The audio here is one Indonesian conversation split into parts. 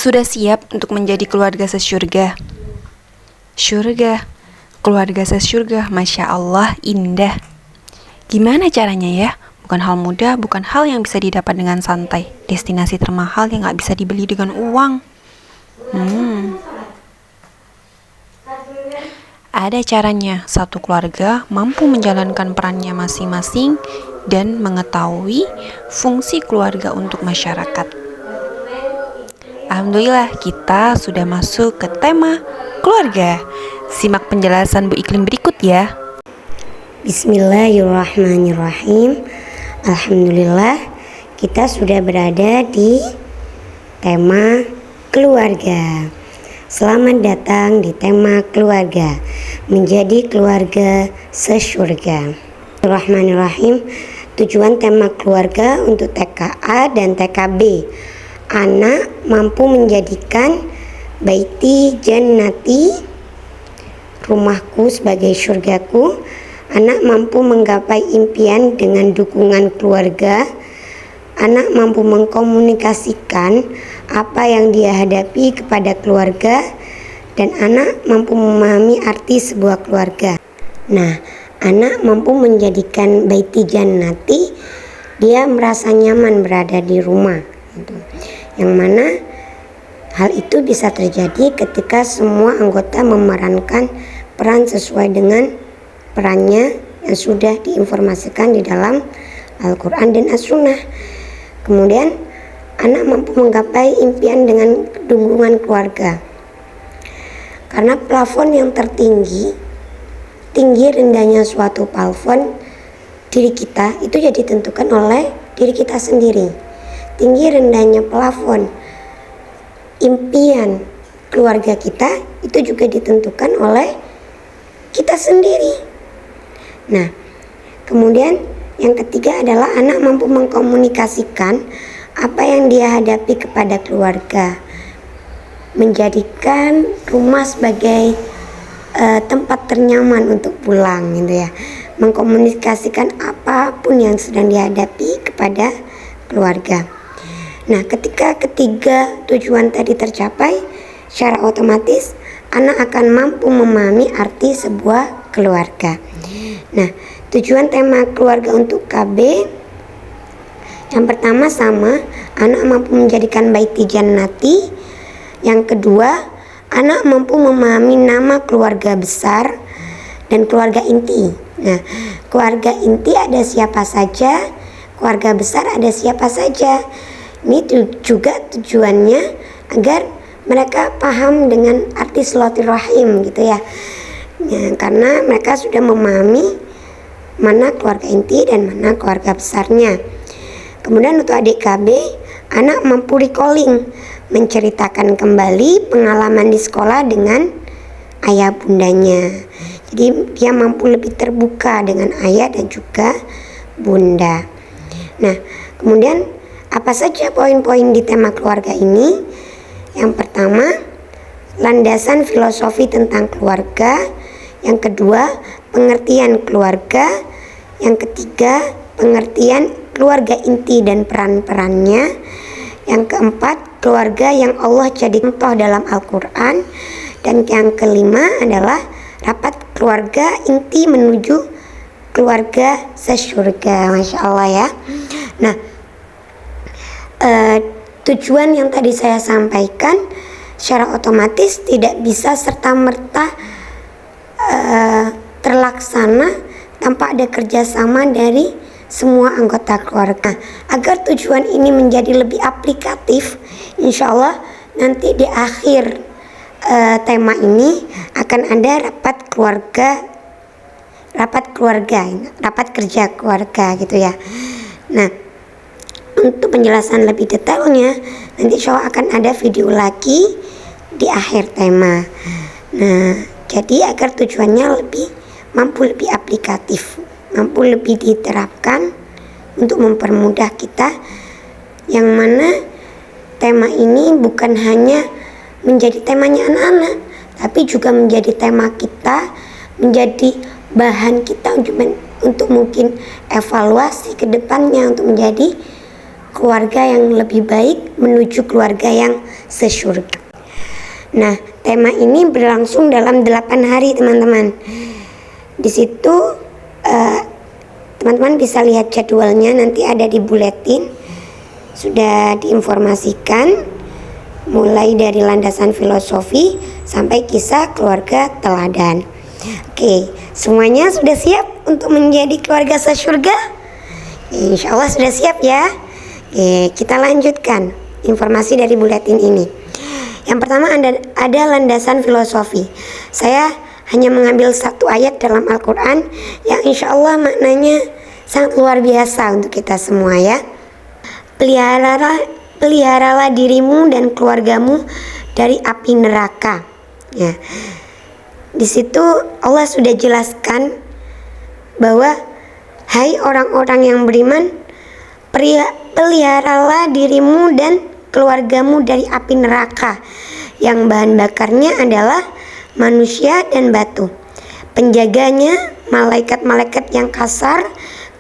Sudah siap untuk menjadi keluarga sesyurga? Syurga, keluarga sesyurga, Masya Allah, indah. Gimana caranya ya? Bukan hal mudah, bukan hal yang bisa didapat dengan santai. Destinasi termahal yang gak bisa dibeli dengan uang. Ada caranya, satu keluarga mampu menjalankan perannya masing-masing dan mengetahui fungsi keluarga untuk masyarakat. Alhamdulillah, kita sudah masuk ke tema keluarga. Simak penjelasan Bu Iklim berikut ya. Bismillahirrahmanirrahim. Alhamdulillah, kita sudah berada di tema keluarga. Selamat datang di tema keluarga, menjadi keluarga sesyurga. Bismillahirrahmanirrahim. Tujuan tema keluarga untuk TKA dan TKB. Anak mampu menjadikan baiti jannati, rumahku sebagai surgaku. Anak mampu menggapai impian dengan dukungan keluarga. Anak mampu mengkomunikasikan apa yang dia hadapi kepada keluarga, dan anak mampu memahami arti sebuah keluarga. Nah, anak mampu menjadikan baiti jannati, dia merasa nyaman berada di rumah, yang mana hal itu bisa terjadi ketika semua anggota memerankan peran sesuai dengan perannya yang sudah diinformasikan di dalam Al-Quran dan As-Sunnah. Kemudian anak mampu menggapai impian dengan dukungan keluarga, karena plafon yang tertinggi, tinggi rendahnya suatu plafon diri kita itu jadi ditentukan oleh diri kita sendiri. Tinggi rendahnya plafon impian keluarga kita itu juga ditentukan oleh kita sendiri. Nah, kemudian yang ketiga adalah anak mampu mengkomunikasikan apa yang dia hadapi kepada keluarga, menjadikan rumah sebagai tempat ternyaman untuk pulang, gitu ya. Mengkomunikasikan apapun yang sedang dihadapi kepada keluarga. Nah, ketika ketiga tujuan tadi tercapai, secara otomatis anak akan mampu memahami arti sebuah keluarga. Nah, tujuan tema keluarga untuk KB yang pertama sama, anak mampu menjadikan baiti jannati. Yang kedua, anak mampu memahami nama keluarga besar dan keluarga inti. Nah, keluarga inti ada siapa saja, keluarga besar ada siapa saja. Ini juga tujuannya agar mereka paham dengan arti silaturahim, gitu ya. Karena mereka sudah memahami mana keluarga inti dan mana keluarga besarnya. Kemudian untuk adik KB, anak mampu recalling, menceritakan kembali pengalaman di sekolah dengan ayah bundanya. Jadi dia mampu lebih terbuka dengan ayah dan juga bunda. Nah, kemudian apa saja poin-poin di tema keluarga ini? Yang pertama, landasan filosofi tentang keluarga. Yang kedua, pengertian keluarga. Yang ketiga, pengertian keluarga inti dan peran-perannya. Yang keempat, keluarga yang Allah jadi contoh dalam Al-Quran. Dan yang kelima adalah rapat keluarga inti menuju keluarga sesyurga. Masya Allah ya. Nah, tujuan yang tadi saya sampaikan secara otomatis tidak bisa serta-merta terlaksana tanpa ada kerjasama dari semua anggota keluarga. Agar tujuan ini menjadi lebih aplikatif, insya Allah nanti di akhir tema ini akan ada rapat kerja keluarga, gitu ya. Nah, untuk penjelasan lebih detailnya nanti insya Allah akan ada video lagi di akhir tema. Nah, jadi agar tujuannya mampu lebih aplikatif, mampu lebih diterapkan untuk mempermudah kita, yang mana tema ini bukan hanya menjadi temanya anak-anak, tapi juga menjadi tema kita, menjadi bahan kita untuk mungkin evaluasi ke depannya, untuk menjadi keluarga yang lebih baik menuju keluarga yang sesyurga. Nah, tema ini berlangsung dalam 8 hari teman-teman. Di situ teman-teman bisa lihat jadwalnya, nanti ada di buletin. Sudah diinformasikan mulai dari landasan filosofi sampai kisah keluarga teladan. Oke, semuanya sudah siap untuk menjadi keluarga sesyurga? Insya Allah sudah siap ya. Oke, kita lanjutkan informasi dari buletin ini. Yang pertama ada landasan filosofi. Saya hanya mengambil satu ayat dalam Al-Quran yang insya Allah maknanya sangat luar biasa untuk kita semua ya. Peliharalah dirimu dan keluargamu dari api neraka. Ya. Di situ Allah sudah jelaskan bahwa hai orang-orang yang beriman, peliharalah dirimu dan keluargamu dari api neraka yang bahan bakarnya adalah manusia dan batu. Penjaganya malaikat-malaikat yang kasar,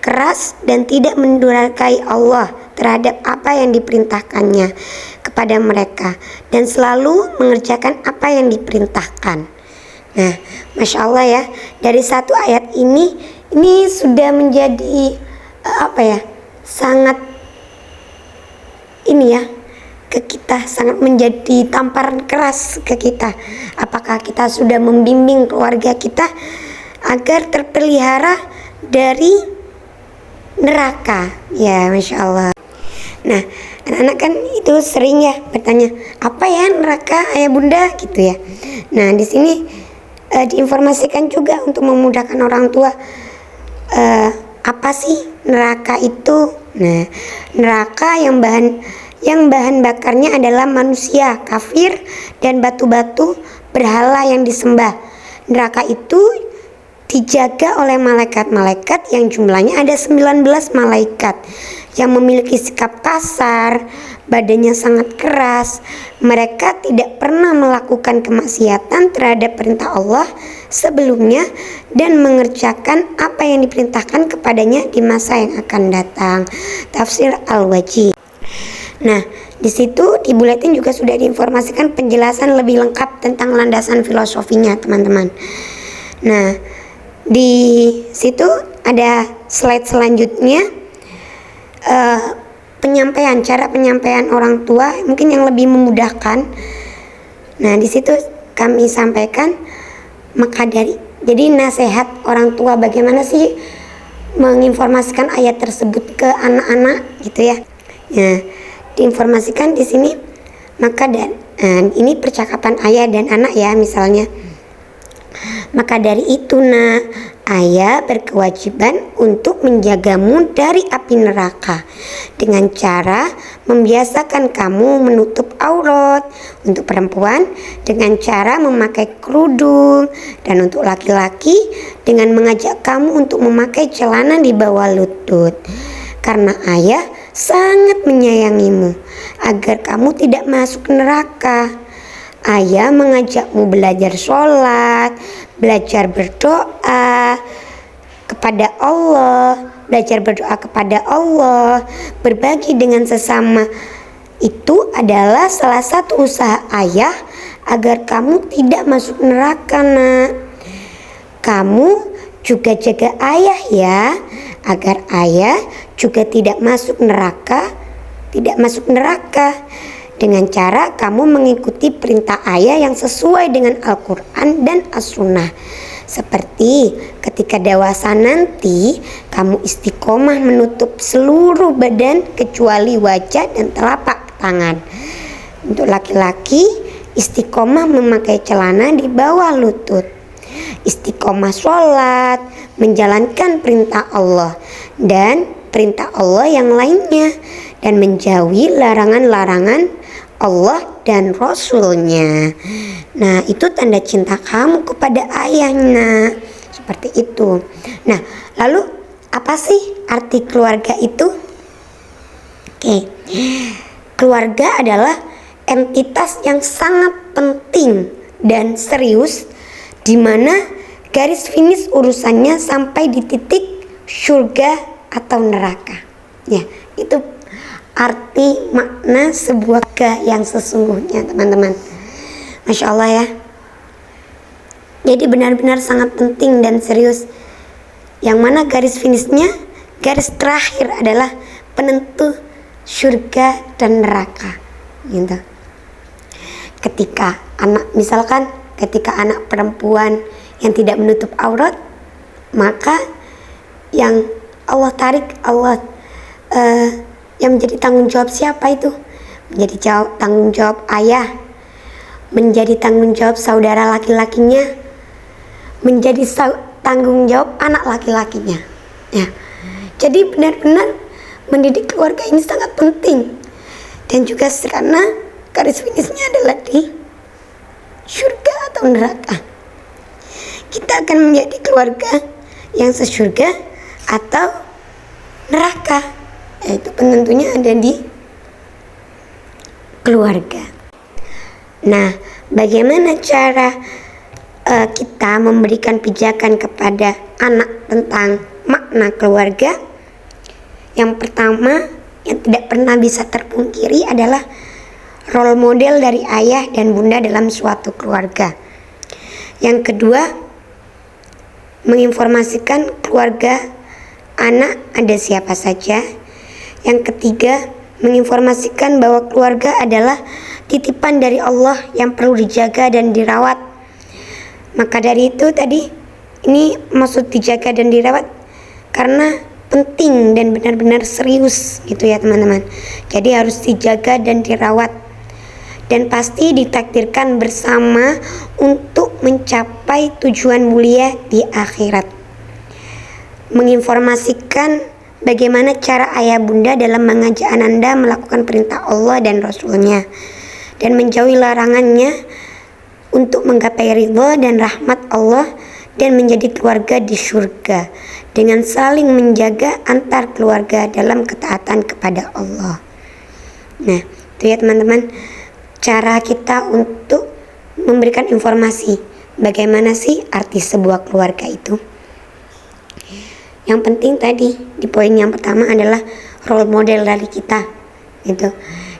keras dan tidak mendurhakai Allah terhadap apa yang diperintahkannya kepada mereka dan selalu mengerjakan apa yang diperintahkan. Nah, Masya Allah ya, dari satu ayat ini sudah menjadi sangat ke kita, sangat menjadi tamparan keras ke kita. Apakah kita sudah membimbing keluarga kita agar terpelihara dari neraka? Ya, Masya Allah. Nah, anak-anak kan itu sering ya bertanya, apa ya neraka ayah bunda gitu ya. Nah, di sini diinformasikan juga untuk memudahkan orang tua, apa sih neraka itu? Nah, neraka yang bahan bakarnya adalah manusia kafir dan batu-batu berhala yang disembah. Neraka itu dijaga oleh malaikat-malaikat yang jumlahnya ada 19 malaikat yang memiliki sikap kasar, badannya sangat keras. Mereka tidak pernah melakukan kemaksiatan terhadap perintah Allah sebelumnya dan mengerjakan apa yang diperintahkan kepadanya di masa yang akan datang. Tafsir Al-Wajih. Nah, di situ di buletin juga sudah diinformasikan penjelasan lebih lengkap tentang landasan filosofinya, teman-teman. Nah, di situ ada slide selanjutnya. Cara penyampaian orang tua mungkin yang lebih memudahkan. Nah, di situ kami sampaikan jadi nasihat orang tua bagaimana sih menginformasikan ayat tersebut ke anak-anak gitu ya. Nah, diinformasikan di sini ini percakapan ayah dan anak ya, misalnya. Maka dari itu ayah berkewajiban untuk menjagamu dari api neraka dengan cara membiasakan kamu menutup aurat untuk perempuan dengan cara memakai kerudung, dan untuk laki-laki dengan mengajak kamu untuk memakai celana di bawah lutut. Karena ayah sangat menyayangimu agar kamu tidak masuk neraka. Ayah mengajakmu belajar sholat, belajar berdoa kepada Allah, berbagi dengan sesama. Itu adalah salah satu usaha ayah agar kamu tidak masuk neraka, nak. Kamu juga jaga ayah ya, agar ayah juga tidak masuk neraka dengan cara kamu mengikuti perintah ayah yang sesuai dengan Al-Quran dan As-Sunnah. Seperti ketika dewasa nanti, kamu istiqomah menutup seluruh badan kecuali wajah dan telapak tangan. Untuk laki-laki, istiqomah memakai celana di bawah lutut. Istiqomah sholat, menjalankan perintah Allah dan perintah Allah yang lainnya, dan menjauhi larangan-larangan Allah dan Rasulnya. Nah, itu tanda cinta kamu kepada ayahnya. Seperti itu. Nah, lalu apa sih arti keluarga itu? Oke. Keluarga adalah entitas yang sangat penting dan serius, di mana garis finish urusannya sampai di titik surga atau neraka. Ya, itu arti makna sebuah keluarga yang sesungguhnya, teman-teman. Masya Allah ya. Jadi benar-benar sangat penting dan serius. Yang mana garis finishnya, garis terakhir adalah penentu surga dan neraka, gitu. Ketika misalkan ketika anak perempuan yang tidak menutup aurat, maka yang Allah tarik, yang menjadi tanggung jawab siapa itu? Menjadi tanggung jawab ayah, menjadi tanggung jawab saudara laki-lakinya, menjadi tanggung jawab anak laki-lakinya. Ya. Jadi benar-benar mendidik keluarga ini sangat penting. Dan juga karena garis finishnya adalah di surga atau neraka. Kita akan menjadi keluarga yang sesurga atau neraka. Itu penentunya ada di keluarga. Nah, bagaimana cara kita memberikan pijakan kepada anak tentang makna keluarga? Yang pertama, yang tidak pernah bisa terpungkiri adalah role model dari ayah dan bunda dalam suatu keluarga. Yang kedua, menginformasikan keluarga anak ada siapa saja. Yang ketiga, menginformasikan bahwa keluarga adalah titipan dari Allah yang perlu dijaga dan dirawat. Maka dari itu tadi, ini maksud dijaga dan dirawat karena penting dan benar-benar serius gitu ya teman-teman. Jadi harus dijaga dan dirawat. Dan pasti ditakdirkan bersama untuk mencapai tujuan mulia di akhirat. Menginformasikan bagaimana cara ayah bunda dalam mengajak ananda melakukan perintah Allah dan Rasulnya, dan menjauhi larangannya untuk menggapai ridha dan rahmat Allah dan menjadi keluarga di surga dengan saling menjaga antar keluarga dalam ketaatan kepada Allah. Nah, itu ya teman-teman, cara kita untuk memberikan informasi bagaimana sih arti sebuah keluarga itu. Yang penting tadi di poin yang pertama adalah role model dari kita, gitu.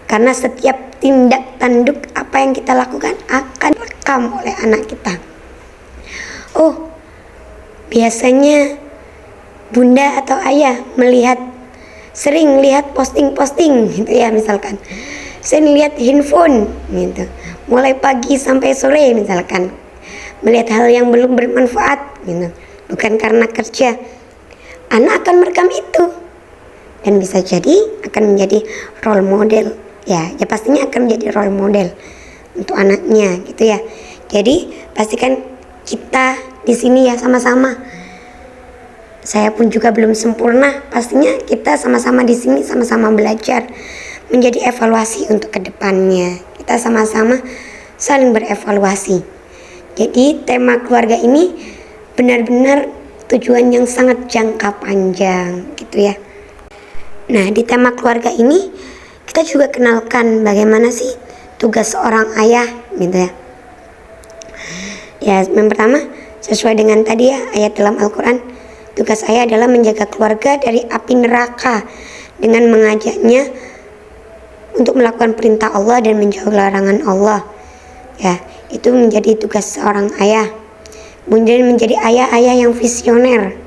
Karena setiap tindak tanduk apa yang kita lakukan akan rekam oleh anak kita. Oh, biasanya bunda atau ayah sering lihat posting-posting gitu ya, misalkan sering lihat handphone gitu, mulai pagi sampai sore misalkan, melihat hal yang belum bermanfaat gitu, bukan karena kerja. Anak akan merekam itu dan bisa jadi akan menjadi role model ya pastinya akan menjadi role model untuk anaknya gitu ya. Jadi pastikan kita di sini ya sama-sama, saya pun juga belum sempurna, pastinya kita sama-sama di sini sama-sama belajar, menjadi evaluasi untuk kedepannya. Kita sama-sama saling berevaluasi. Jadi tema keluarga ini benar-benar tujuan yang sangat jangka panjang gitu ya. Nah, di tema keluarga ini kita juga kenalkan bagaimana sih tugas seorang ayah gitu ya. Ya, yang pertama sesuai dengan tadi ya ayat dalam Al-Quran, tugas ayah adalah menjaga keluarga dari api neraka dengan mengajaknya untuk melakukan perintah Allah dan menjauhi larangan Allah. Ya, itu menjadi tugas seorang ayah. Kemudian menjadi ayah-ayah yang visioner.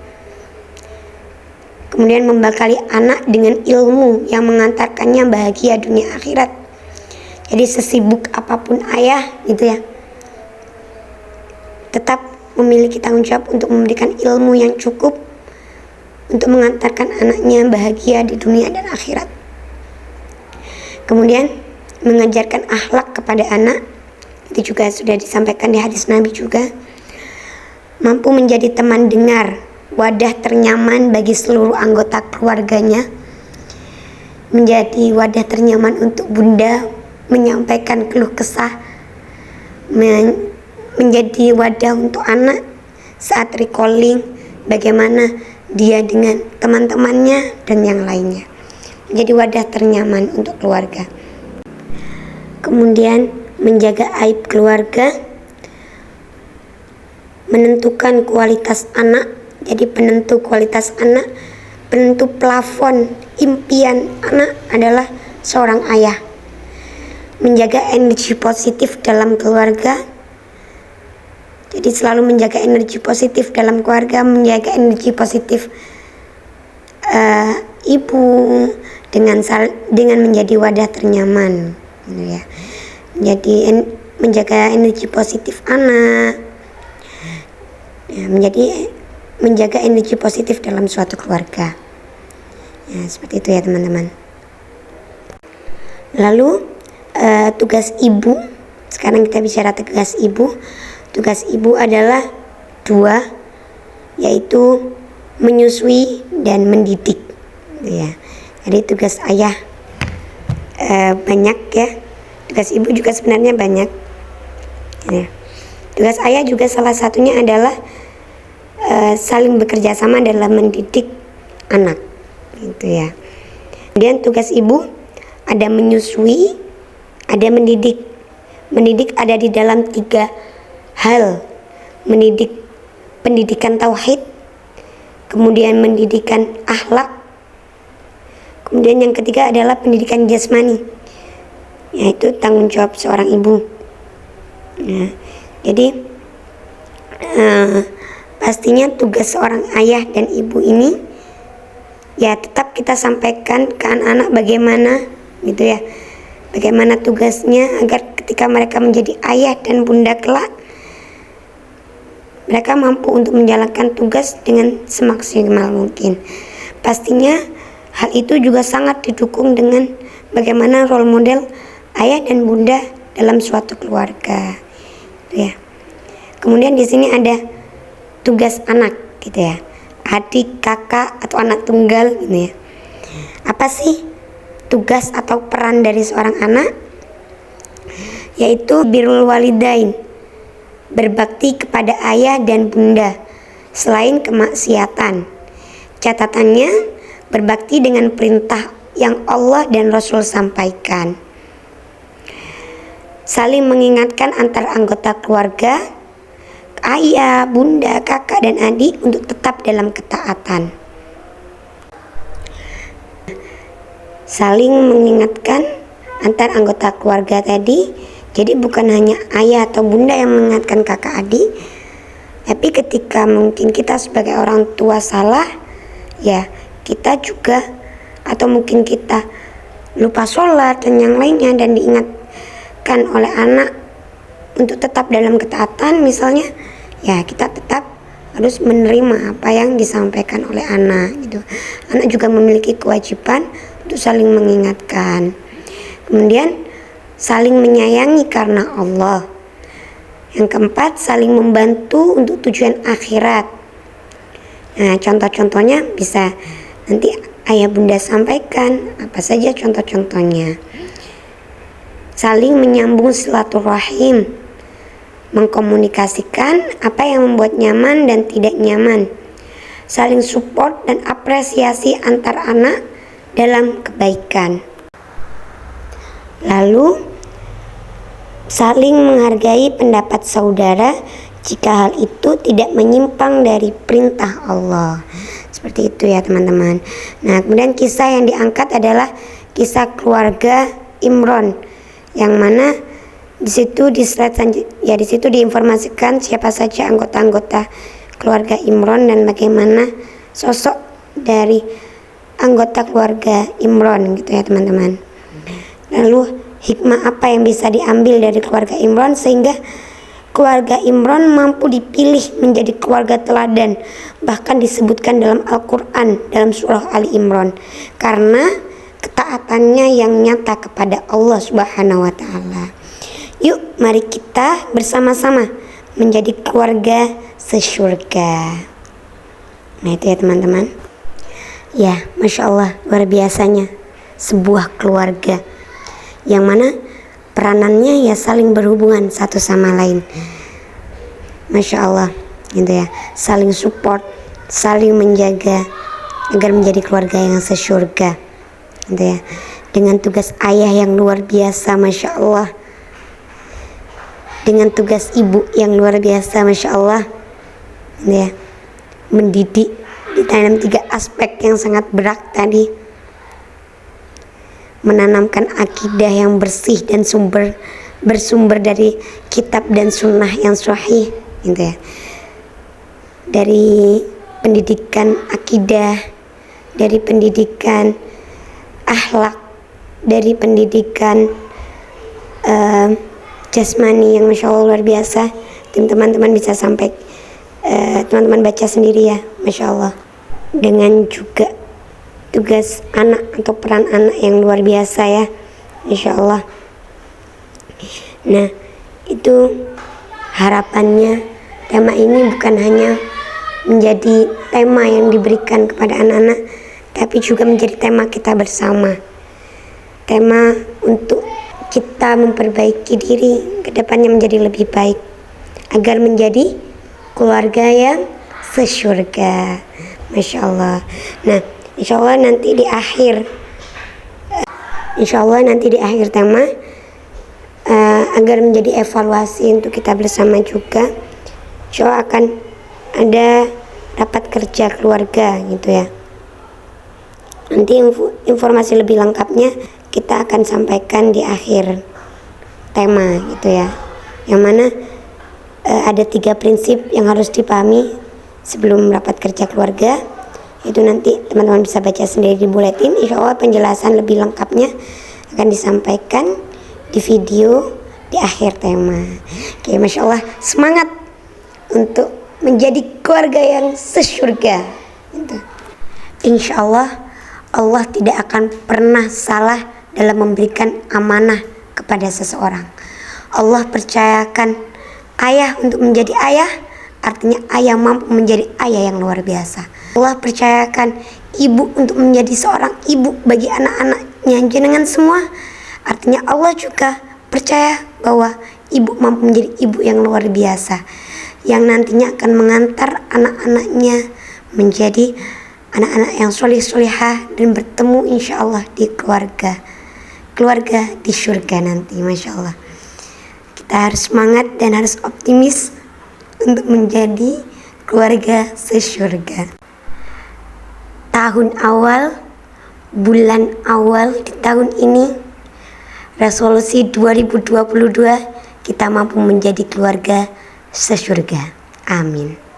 Kemudian membekali anak dengan ilmu yang mengantarkannya bahagia dunia akhirat. Jadi sesibuk apapun ayah gitu ya, tetap memiliki tanggung jawab untuk memberikan ilmu yang cukup untuk mengantarkan anaknya bahagia di dunia dan akhirat. Kemudian mengajarkan akhlak kepada anak, itu juga sudah disampaikan di hadis Nabi juga. Mampu menjadi teman dengar, wadah ternyaman bagi seluruh anggota keluarganya, menjadi wadah ternyaman untuk bunda menyampaikan keluh kesah, menjadi wadah untuk anak saat recalling bagaimana dia dengan teman-temannya dan yang lainnya, menjadi wadah ternyaman untuk keluarga. Kemudian menjaga aib keluarga, menentukan kualitas anak. Jadi penentu kualitas anak penentu plafon impian anak adalah seorang ayah. Menjaga energi positif dalam keluarga. Jadi selalu menjaga energi positif dalam keluarga, menjaga energi positif ibu dengan menjadi wadah ternyaman, gitu ya. Jadi menjaga energi positif anak, ya, menjaga energi positif dalam suatu keluarga. Ya, seperti itu ya teman-teman. Lalu tugas ibu, sekarang kita bicara tugas ibu. Tugas ibu adalah 2, yaitu menyusui dan mendidik, ya. Jadi tugas ayah banyak ya, tugas ibu juga sebenarnya banyak, ya. Tugas ayah juga salah satunya adalah saling bekerja sama dalam mendidik anak, gitu ya. Kemudian tugas ibu ada menyusui, ada mendidik. Mendidik ada di dalam 3 hal: mendidik pendidikan tauhid, kemudian pendidikan akhlak, kemudian yang ketiga adalah pendidikan jasmani, yaitu tanggung jawab seorang ibu. Ya, jadi pastinya tugas seorang ayah dan ibu ini ya tetap kita sampaikan ke anak-anak bagaimana, gitu ya, bagaimana tugasnya agar ketika mereka menjadi ayah dan bunda kelak, mereka mampu untuk menjalankan tugas dengan semaksimal mungkin. Pastinya hal itu juga sangat didukung dengan bagaimana role model ayah dan bunda dalam suatu keluarga, ya. Kemudian di sini ada tugas anak, gitu ya, adik, kakak atau anak tunggal, gitu ya. Apa sih tugas atau peran dari seorang anak? Yaitu birrul walidain, berbakti kepada ayah dan bunda selain kemaksiatan. Catatannya, berbakti dengan perintah yang Allah dan Rasul sampaikan. Saling mengingatkan antar anggota keluarga, ayah, bunda, kakak, dan adik untuk tetap dalam ketaatan. Saling mengingatkan antar anggota keluarga tadi, jadi bukan hanya ayah atau bunda yang mengingatkan kakak adik, tapi ketika mungkin kita sebagai orang tua salah, ya kita juga, atau mungkin kita lupa sholat dan yang lainnya, dan diingatkan oleh anak untuk tetap dalam ketaatan misalnya, ya kita tetap harus menerima apa yang disampaikan oleh anak, gitu. Anak juga memiliki kewajiban untuk saling mengingatkan. Kemudian saling menyayangi karena Allah. Yang keempat, saling membantu untuk tujuan akhirat. Nah, contoh-contohnya bisa nanti ayah bunda sampaikan, apa saja contoh-contohnya. Saling menyambung silaturahim, mengkomunikasikan apa yang membuat nyaman dan tidak nyaman. Saling support dan apresiasi antar anak dalam kebaikan. Lalu saling menghargai pendapat saudara jika hal itu tidak menyimpang dari perintah Allah. Seperti itu ya teman-teman. Nah, kemudian kisah yang diangkat adalah kisah keluarga Imron, yang mana di situ di slide ya di situ diinformasikan siapa saja anggota-anggota keluarga Imron dan bagaimana sosok dari anggota keluarga Imron, gitu ya teman-teman. Lalu hikmah apa yang bisa diambil dari keluarga Imron sehingga keluarga Imron mampu dipilih menjadi keluarga teladan, bahkan disebutkan dalam Al-Quran dalam surah Ali Imran, karena ketaatannya yang nyata kepada Allah Subhanahu wa Ta'ala. Yuk, mari kita bersama-sama menjadi keluarga sesyurga. Nah, itu ya teman-teman. Ya, Masya Allah, luar biasanya sebuah keluarga yang mana peranannya ya saling berhubungan satu sama lain. Masya Allah, gitu ya, saling support, saling menjaga agar menjadi keluarga yang sesyurga, gitu ya. Dengan tugas ayah yang luar biasa, Masya Allah, dengan tugas ibu yang luar biasa, Masya Allah, gitu ya, mendidik di dalam 3 aspek yang sangat berat tadi, menanamkan akidah yang bersih dan bersumber dari kitab dan sunnah yang sahih gitu ya, dari pendidikan akidah, dari pendidikan akhlak, dari pendidikan jasmani yang masya Allah luar biasa. Teman-teman bisa sampai teman-teman baca sendiri ya, masya Allah. Dengan juga tugas anak atau peran anak yang luar biasa ya, insya Allah. Nah, itu harapannya tema ini bukan hanya menjadi tema yang diberikan kepada anak-anak, tapi juga menjadi tema kita bersama, tema untuk kita memperbaiki diri ke depannya menjadi lebih baik agar menjadi keluarga yang sesyurga, masya Allah. Nah, insya Allah nanti di akhir tema agar menjadi evaluasi untuk kita bersama juga, insya Allah akan ada rapat kerja keluarga gitu ya. Nanti informasi lebih lengkapnya kita akan sampaikan di akhir tema gitu ya, yang mana ada 3 prinsip yang harus dipahami sebelum rapat kerja keluarga. Itu nanti teman-teman bisa baca sendiri di buletin. Insya Allah penjelasan lebih lengkapnya akan disampaikan di video di akhir tema. Oke, masya Allah, semangat untuk menjadi keluarga yang sesyurga gitu. Insya Allah Allah tidak akan pernah salah dalam memberikan amanah kepada seseorang. Allah percayakan ayah untuk menjadi ayah, artinya ayah mampu menjadi ayah yang luar biasa. Allah percayakan ibu untuk menjadi seorang ibu bagi anak-anaknya jenengan semua, artinya Allah juga percaya bahwa ibu mampu menjadi ibu yang luar biasa, yang nantinya akan mengantar anak-anaknya menjadi anak-anak yang soleh-solehah dan bertemu insya Allah di keluarga di surga nanti, masya Allah. Kita harus semangat dan harus optimis untuk menjadi keluarga sesyurga. Tahun awal, bulan awal di tahun ini, resolusi 2022, kita mampu menjadi keluarga sesyurga. Amin.